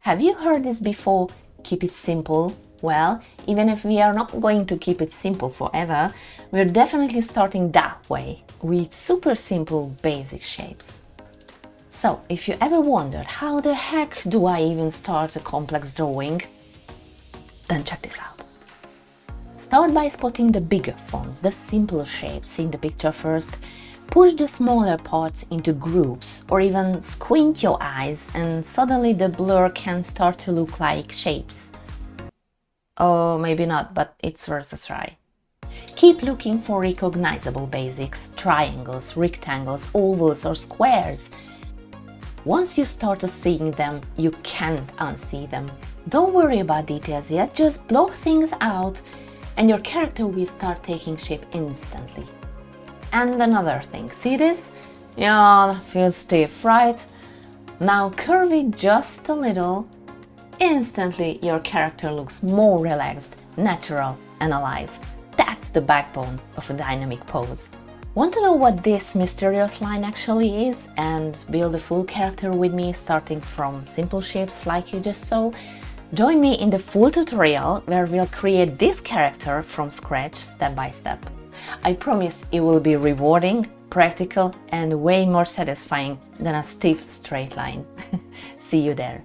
Have you heard this before? Keep it simple. Well, even if we are not going to keep it simple forever, we're definitely starting that way, with super simple basic shapes. So, if you ever wondered how the heck do I even start a complex drawing, then check this out. Start by spotting the bigger fonts, the simpler shapes in the picture first. Push the smaller parts into groups, or even squint your eyes and suddenly the blur can start to look like shapes. Oh, maybe not, but it's worth a try. Keep looking for recognizable basics, triangles, rectangles, ovals or squares. Once you start seeing them, you can't unsee them. Don't worry about details yet, just block things out and your character will start taking shape instantly. And another thing, see this? Yeah, feels stiff, right? Now curve it just a little. Instantly your character looks more relaxed, natural and alive. That's the backbone of a dynamic pose. Want to know what this mysterious line actually is and build a full character with me starting from simple shapes like you just saw? Join me in the full tutorial where we'll create this character from scratch step by step. I promise it will be rewarding, practical and way more satisfying than a stiff straight line. See you there!